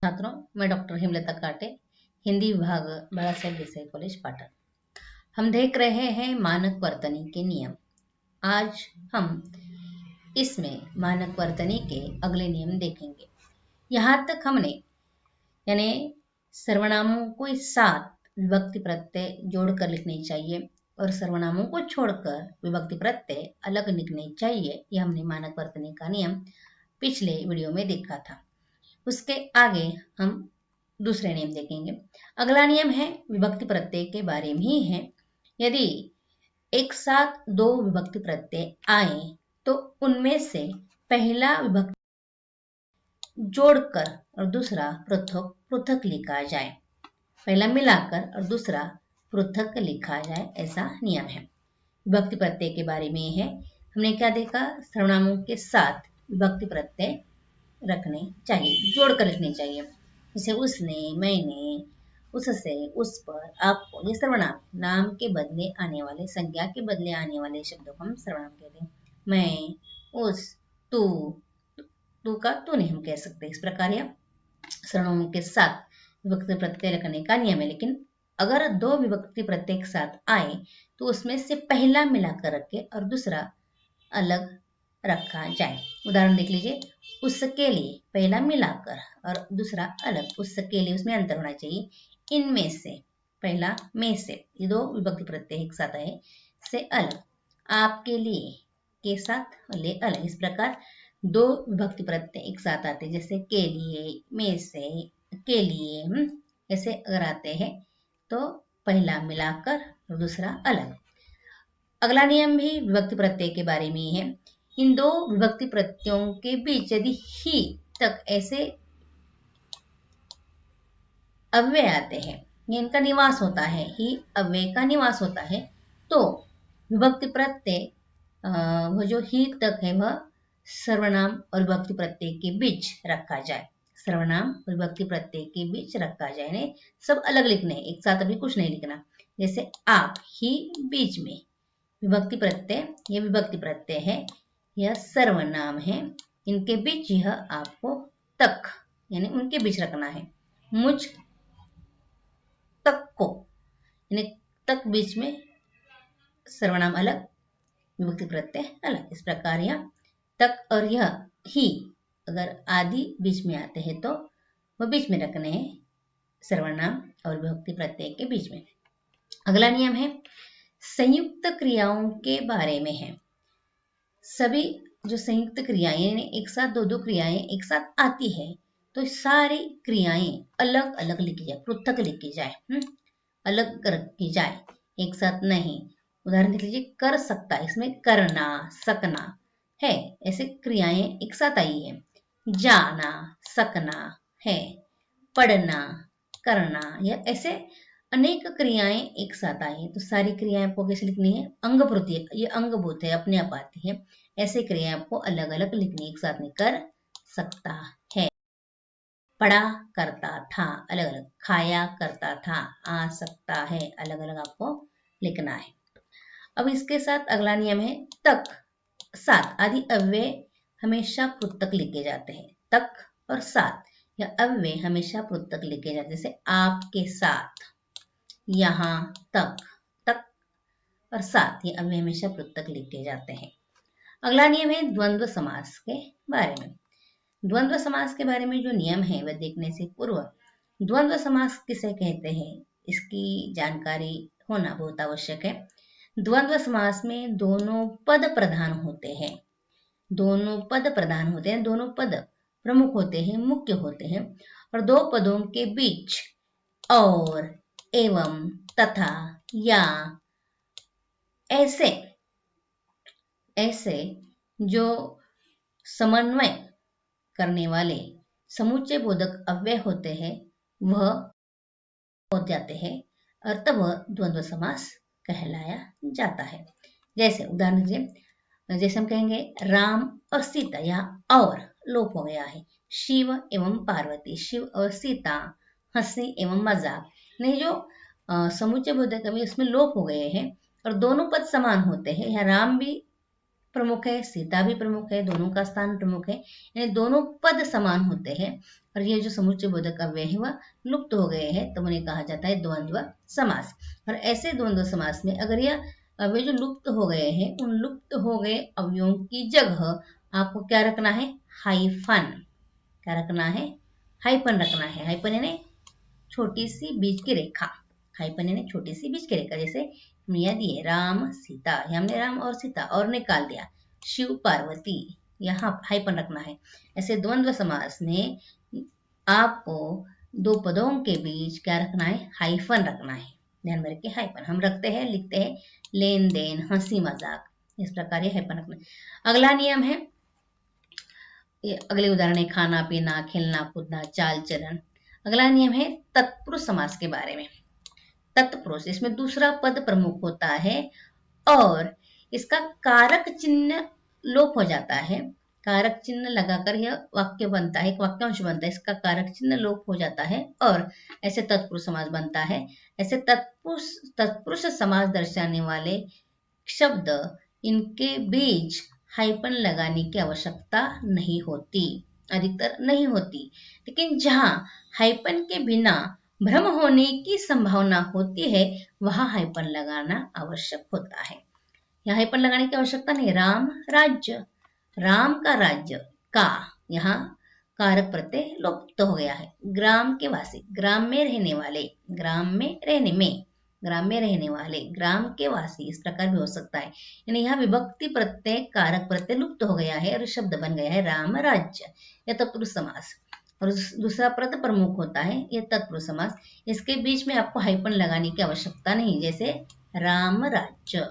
छात्रों, मैं डॉक्टर हेमलता काटे, हिंदी विभाग बाला साहेब देसाई कॉलेज पाटन। हम देख रहे हैं मानक वर्तनी के नियम। आज हम इसमें मानक वर्तनी के अगले नियम देखेंगे। यहाँ तक हमने यानी सर्वनामों को साथ विभक्ति प्रत्यय जोड़कर लिखने चाहिए और सर्वनामों को छोड़कर विभक्ति प्रत्यय अलग लिखने चाहिए। यह हमने मानक वर्तनी का नियम पिछले वीडियो में देखा था। उसके आगे हम दूसरे नियम देखेंगे। अगला नियम है विभक्ति प्रत्यय के बारे में ही है। यदि एक साथ दो विभक्ति प्रत्यय आए तो उनमें से पहला विभक्ति जोड़कर और दूसरा पृथक पृथक लिखा जाए। पहला मिलाकर और दूसरा पृथक लिखा जाए, ऐसा नियम है। विभक्ति प्रत्यय के बारे में है। हमने क्या देखा? सर्वनामों के साथ विभक्ति प्रत्यय रखने चाहिए, जोड़कर लिखने चाहिए। जैसे उसने, मैंने, उससे, उस पर, आपको, ये सर्वनाम। नाम के बदले आने वाले, संज्ञा के बदले आने वाले शब्दों को हम सर्वनाम कहते हैं। मैं, उस, तू, तू का तूने हम कह सकते हैं। इस प्रकार यह सर्वनामों के साथ विभक्ति प्रत्यय रखने का नियम है। लेकिन अगर दो विभक्ति प्रत्यय एक साथ आए तो उसमें से पहला मिलाकर रखे और दूसरा अलग रखा जाए। उदाहरण देख लीजिए। उसके लिए पहला मिलाकर और दूसरा अलग। उसके लिए, उसमें अंतर होना चाहिए। इनमें से, पहला में से, ये दो विभक्ति प्रत्यय एक साथ आए, से अलग। आपके लिए के साथ ले अलग। इस प्रकार दो विभक्ति प्रत्यय एक साथ आते, जैसे के लिए, में से, के लिए, ऐसे अगर आते हैं तो पहला मिलाकर और दूसरा अलग। अगला नियम भी विभक्ति प्रत्यय के बारे में है। इन दो विभक्ति प्रत्ययों के बीच यदि ही तक ऐसे अव्यय आते हैं, इनका निवास होता है, ही अव्यय का निवास होता है, तो विभक्ति प्रत्यय वो जो ही तक है वह सर्वनाम और विभक्ति प्रत्यय के बीच रखा जाए। सर्वनाम और विभक्ति प्रत्यय के बीच रखा जाए। यानी सब अलग लिखने, एक साथ अभी कुछ नहीं लिखना। जैसे आप, ही बीच में विभक्ति प्रत्यय, यह विभक्ति प्रत्यय है, यह सर्वनाम है। इनके बीच यह आपको तक, यानी उनके बीच रखना है। मुझ तक को, यानी तक बीच में सर्वनाम अलग, विभक्ति प्रत्यय अलग। इस प्रकार यह तक और यह ही अगर आदि बीच में आते हैं तो वह बीच में रखने हैं, सर्वनाम और विभक्ति प्रत्यय के बीच में। अगला नियम है संयुक्त क्रियाओं के बारे में है। सभी जो संयुक्त क्रियाएं, यानी एक साथ दो दो क्रियाएं एक साथ आती है तो सारी क्रियाएं अलग अलग लिखी जाए, पृथक लिखी जाए, अलग रखी जाए, एक साथ नहीं। उदाहरण देख लीजिए। कर सकता, इसमें करना, सकना है, ऐसे क्रियाएं एक साथ आई है। जाना, सकना है। पढ़ना, करना, यह ऐसे अनेक क्रियाएं एक साथ आई है तो सारी क्रियाएं आपको कैसे लिखनी है? अंगभूत, ये अंगभूत है, अपने आप आती है। ऐसे क्रियाएं आपको अलग अलग लिखनी, एक साथ नहीं। कर सकता है, पढ़ा करता था, अलग अलग। खाया करता था, आ सकता है, अलग अलग आपको लिखना है। अब इसके साथ अगला नियम है तक, साथ आदि अव्यय हमेशा पृथक लिखे जाते हैं। तक और साथ यह अव्यय हमेशा पृथक लिखे जाते हैं। जैसे आपके साथ, यहाँ तक, तक और साथ, ये अव्यय हमेशा पृथक लिखे जाते हैं। अगला नियम है द्वंद्व समास के बारे में। द्वंद्व समास के बारे में जो नियम है वह देखने से पूर्व द्वंद्व समास किसे कहते हैं इसकी जानकारी होना बहुत आवश्यक है। द्वंद्व समास में दोनों पद प्रधान होते हैं। दोनों पद प्रधान होते हैं, दोनों पद प्रमुख होते हैं, मुख्य होते हैं। और दो पदों के बीच और, एवं, तथा, या, ऐसे ऐसे जो समन्वय करने वाले समुच्चय बोधक अव्यय होते हैं वह हो जाते हैं और तब वह द्वंद्व समास कहलाया जाता है। जैसे उदाहरण दीजिए। जैसे हम कहेंगे राम और सीता, यहाँ और लोप हो गया है। शिव एवं पार्वती, शिव और सीता, हंसी एवं मजाक, नहीं जो समुच्चय बोधक अव्यय उसमें लोप हो गए हैं और दोनों पद समान होते हैं। यहाँ राम भी प्रमुख है, सीता भी प्रमुख है, दोनों का स्थान प्रमुख है, यानी दोनों पद समान होते हैं और ये जो समुच्चय बोधक अव्यय है वह लुप्त हो गए हैं, तो उन्हें कहा जाता है द्वंद्व समास। और ऐसे द्वंद्व समास में अगर यह अव्यय जो लुप्त हो गए हैं, उन लुप्त हो गए अवयवों की जगह आपको क्या रखना है? हाइफन। क्या रखना है? हाइफन रखना है। हाइफन यानी छोटी सी बीच की रेखा। हाइफन यानी छोटी सी बीच की रेखा। जैसे मिया दिए राम सीता, हमने राम और सीता और निकाल दिया शिव पार्वती, यहाँ हाइफन रखना है। ऐसे द्वंद्व समास में आपको दो पदों के बीच क्या रखना है? हाइफन रखना है। ध्यान में रखिए हाइफन हम रखते हैं, लिखते हैं लेन देन, हंसी मजाक, इस प्रकार ये हाइफन रखना है। अगला नियम है, अगले उदाहरण है खाना पीना, खेलना कूदना, चाल चलन। अगला नियम है तत्पुरुष समास के बारे में। तत्पुरुष, इसमें दूसरा पद प्रमुख होता है और इसका कारक चिन्ह लोप हो जाता है। कारक चिन्ह लगाकर यह वाक्य बनता है, एक वाक्यांश बनता है, इसका कारक चिन्ह लोप हो जाता है और ऐसे तत्पुरुष समास बनता है। ऐसे तत्पुरुष समास दर्शाने वाले शब्द, इनके बीच हाइफन लगाने की आवश्यकता नहीं होती, अधिकतर नहीं होती। लेकिन जहां हाइफन के बिना भ्रम होने की संभावना होती है वहां हाइफन लगाना आवश्यक होता है। यहाँ हाइफन लगाने की आवश्यकता नहीं। राम राज्य, राम का राज्य का यहाँ कारक प्रत्यय लुप्त हो गया है। ग्राम के वासी, ग्राम में रहने वाले, ग्राम में रहने में, ग्राम में रहने वाले, ग्राम के वासी, इस प्रकार भी हो सकता है। यानी यहाँ विभक्ति प्रत्यय कारक प्रत्यय लुप्त हो गया है और शब्द बन गया है राम राज्य। यह तत्पुरुष समास। और दूसरा पद प्रमुख होता है, यह तत्पुरुष समास। इसके बीच में आपको हाइफन लगाने की आवश्यकता नहीं, जैसे राम राज्य,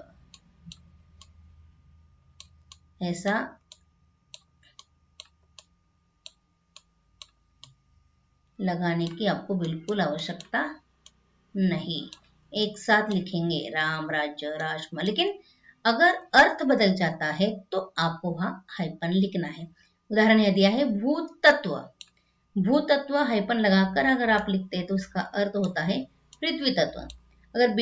ऐसा लगाने की आपको बिल्कुल आवश्यकता नहीं। एक साथ लिखेंगे राम राज्य राजकुमार, लेकिन अगर अर्थ बदल जाता है तो आपको वहां हाइफन लिखना है। उदाहरण यह दिया है भूत तत्व। भूत तत्व हाइफन लगाकर अगर आप लिखते हैं तो उसका अर्थ होता है पृथ्वी तत्व। अगर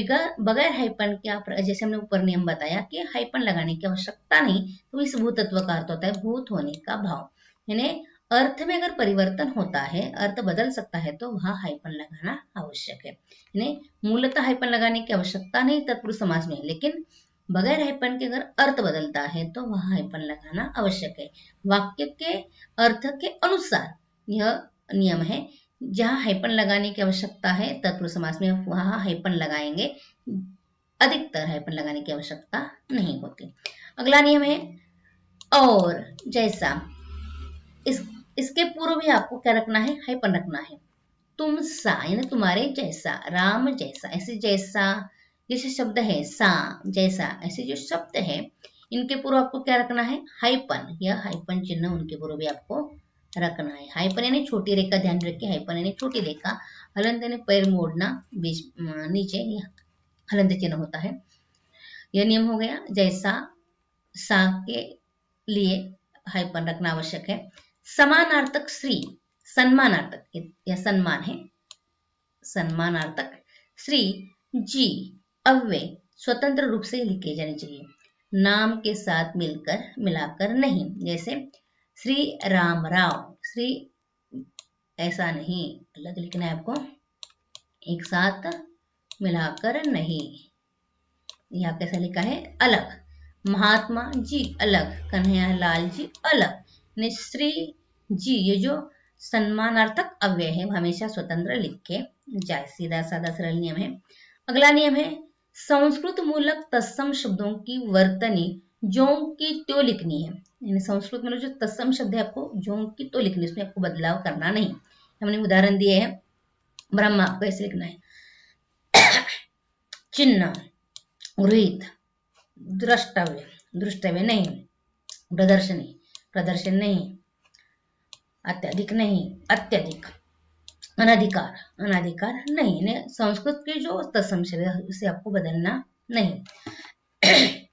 बगैर हाइफन के आप, जैसे हमने ऊपर नियम बताया कि हाइफन लगाने की आवश्यकता नहीं, तो इस भूत तत्व का अर्थ होता है भूत होने का भाव। यानी अर्थ में अगर परिवर्तन होता है, अर्थ बदल सकता है, तो वहां हाइफन लगाना आवश्यक है। यानी मूलतः हाइफन लगाने की आवश्यकता नहीं तत्पुरुष समास में, लेकिन बगैर हाइफन के अगर अर्थ बदलता है तो वहां हाइफन लगाना आवश्यक है। वाक्य के अर्थ के अनुसार यह नियम है। जहां हाइफन लगाने की आवश्यकता है तत्पुरुष समास में वहां हाइफन लगाएंगे, अधिकतर हाइफन लगाने की आवश्यकता नहीं होती। अगला नियम है और जैसा। इसके पूर्व भी आपको क्या रखना है? हाइफन रखना है। तुम सा यानी तुम्हारे जैसा, राम जैसा, ऐसे जैसा जैसे शब्द है, सा जैसा, ऐसे जो शब्द है इनके पूर्व आपको क्या रखना है? हाइफन। यह हाइफन चिन्ह उनके पूर्व भी आपको रखना है। हाइफन यानी छोटी रेखा, ध्यान रखिए हाइफन यानी छोटी रेखा। हलंत यानी पैर मोड़ना, बीच नीचे हलंत चिन्ह होता है। यह नियम हो गया। जैसा, सा के लिए हाइफन रखना आवश्यक है। समानार्थक श्री, सम्मानार्थक, यह सम्मान है, सम्मानार्थक श्री जी अव्यय स्वतंत्र रूप से लिखे जाने चाहिए, नाम के साथ मिलाकर नहीं। जैसे श्री राम राव, श्री ऐसा नहीं, अलग लिखना है आपको, एक साथ मिलाकर नहीं। यहाँ कैसा लिखा है? अलग। महात्मा जी अलग, कन्हैया लाल जी अलग। श्री जी, ये जो सम्मानार्थक अव्यय है हमेशा स्वतंत्र लिखे जाए। सीधा साधा सरल नियम है। अगला नियम है संस्कृत मूलक तत्सम शब्दों की वर्तनी ज्यों की त्यों लिखनी है। यानी संस्कृत में जो तत्सम शब्द है आपको ज्यों की त्यों लिखनी है, उसमें आपको बदलाव करना नहीं। हमने उदाहरण दिए हैं। ब्रह्मा आपको ऐसे लिखना है, चिन्ह, गृहीत, द्रष्टव्य, दृष्टव्य नहीं, प्रदर्शनी, प्रदर्शन नहीं, अत्यधिक नहीं, अत्यधिक, अनधिकार, अनाधिकार नहीं। संस्कृत के जो तत्सम शब्द है उसे आपको बदलना नहीं।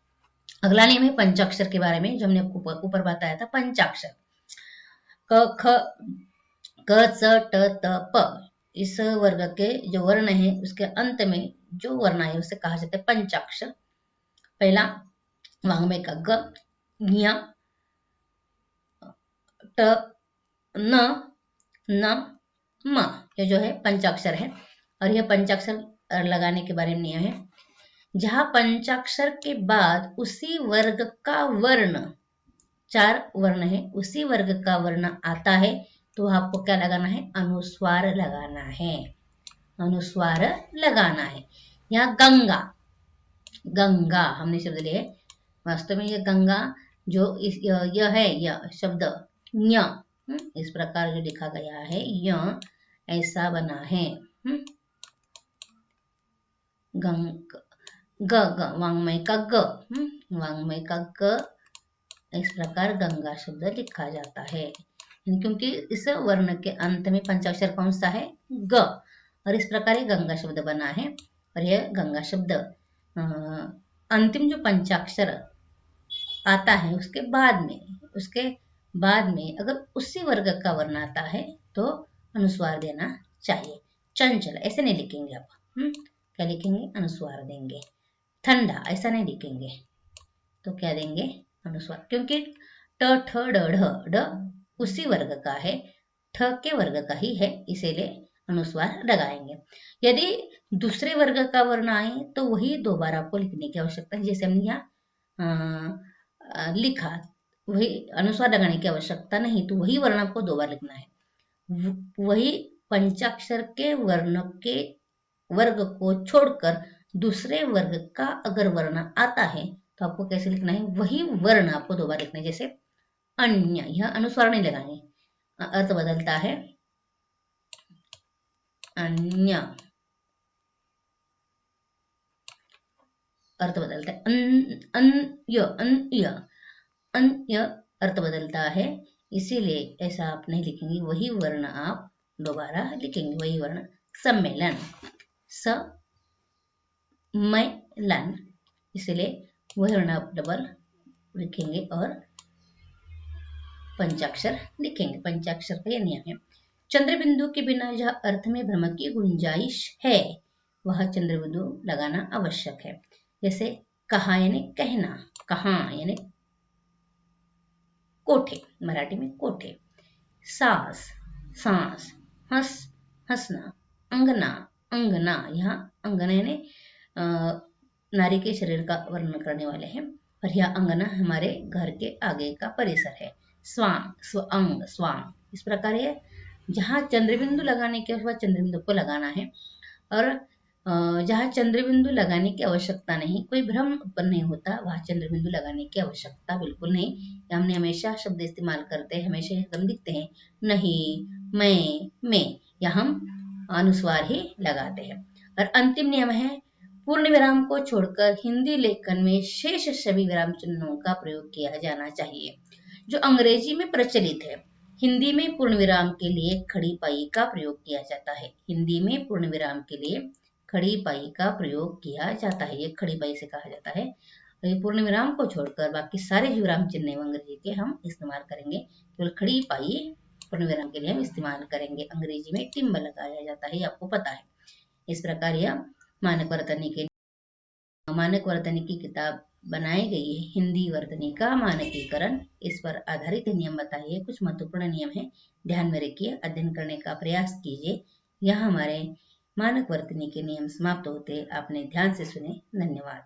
अगला नियम है पंचाक्षर के बारे में, जो हमने आपको ऊपर बताया था। पंचाक्षर क ख क च ट त प, इस वर्ग के जो वर्ण है उसके अंत में जो वर्ण है उसे कहा जाता है पंचाक्षर। पहला वांग्मय का ग, ञ, ट, न, न, म, ये जो है पंचाक्षर है। और यह पंचाक्षर लगाने के बारे में नियम है, जहां पंचाक्षर के बाद उसी वर्ग का वर्ण, 4 वर्ण है, उसी वर्ग का वर्ण आता है तो आपको क्या लगाना है, अनुस्वार लगाना है, अनुस्वार लगाना है। यहाँ गंगा, गंगा हमने शब्द लिए, वास्तव में ये गंगा जो यह है, यह शब्द ञ, इस प्रकार जो लिखा गया है य ऐसा बना है। गंग, ग, ग वांग्मय का ग, वांग्मय का ग, इस प्रकार गंगा शब्द लिखा जाता है, क्योंकि इस वर्ण के अंत में पंचाक्षर कौन सा है, ग, और इस प्रकार ये गंगा शब्द बना है। और यह गंगा शब्द अंतिम जो पंचाक्षर आता है उसके बाद में अगर उसी वर्ग का वर्ण आता है तो अनुस्वार देना चाहिए। चंचल ऐसे नहीं लिखेंगे आप, क्या लिखेंगे, अनुस्वार देंगे। ठंडा ऐसा नहीं लिखेंगे, तो क्या देंगे, अनुस्वार, क्योंकि ट, ठ, ड, ढ, ड उसी वर्ग का है, ठ के वर्ग का ही है, इसीलिए अनुस्वार लगाएंगे। यदि दूसरे वर्ग का वर्ण आए तो वही दोबारा आपको लिखने की आवश्यकता है, जैसे हमने यहाँ लिखा, वही अनुस्वार लगाने की आवश्यकता नहीं, तो वही वर्ण आपको 2 बार लिखना है। वही पंचाक्षर के वर्ग को छोड़कर दूसरे वर्ग का अगर वर्ण आता है तो आपको कैसे लिखना है, वही वर्ण आपको 2 बार लिखना है। जैसे अन्य, यह अनुस्वार नहीं लगाएंगे, अर्थ बदलता है, अन्य अर्थ बदलता है, अन्य अर्थ बदलता है, इसीलिए ऐसा आप नहीं लिखेंगे, वही वर्ण आप दोबारा लिखेंगे, वही वर्ण। सम्मेलन, सम्मेलन, इसलिए वही वर्ण आप डबल लिखेंगे और पंचाक्षर लिखेंगे, पंचाक्षर का यह नियम है। चंद्र बिंदु के बिना जहाँ अर्थ में भ्रम की गुंजाइश है वह चंद्र बिंदु लगाना आवश्यक है। जैसे कहा यानी कहना, कहा यानी कोठे, मराठी में कोठे। सास, सांस, हंस, हंसना, अंगना, अंगना, यहाँ अंगना यानी नारी के शरीर का वर्णन करने वाले हैं, और यह अंगना हमारे घर के आगे का परिसर है। स्वांग, स्वअंग, स्वांग, इस प्रकार ये जहाँ चंद्रबिंदु लगाने के बाद चंद्रबिंदु को लगाना है, और जहाँ चंद्रबिंदु लगाने की आवश्यकता नहीं, कोई भ्रम उत्पन्न नहीं होता, वहाँ चंद्रबिंदु लगाने की आवश्यकता बिल्कुल नहीं। हमने हमेशा शब्द इस्तेमाल करते हैं, हमेशा एकदम दिखते हैं, नहीं, मैं, या हम अनुस्वार ही लगाते हैं। और अंतिम नियम है, पूर्ण विराम को छोड़कर हिंदी लेखन में शेष सभी विराम चिन्हों का प्रयोग किया जाना चाहिए। जो अंग्रेजी में प्रचलित है, हिंदी में पूर्ण विराम के लिए खड़ी पाई का प्रयोग किया जाता है। हिंदी में पूर्ण विराम के लिए खड़ी पाई का प्रयोग किया जाता है, ये खड़ी पाई से कहा जाता है। ये पूर्ण विराम को छोड़कर बाकी सारे जो विराम चिन्ह अंग्रेजी के हम इस्तेमाल करेंगे, केवल खड़ी पाई पूर्ण विराम के लिए हम इस्तेमाल करेंगे। अंग्रेजी में टिम्ब लगाया जाता है, आपको पता है। इस प्रकार यह मानक वर्तनी की किताब बनाई गई है, हिंदी वर्तनी का मानकीकरण, इस पर आधारित नियम बताइए। कुछ महत्वपूर्ण नियम है, ध्यान में रखिए, अध्ययन करने का प्रयास कीजिए। यह हमारे मानक वर्तनी के नियम समाप्त होते, आपने ध्यान से सुने, धन्यवाद।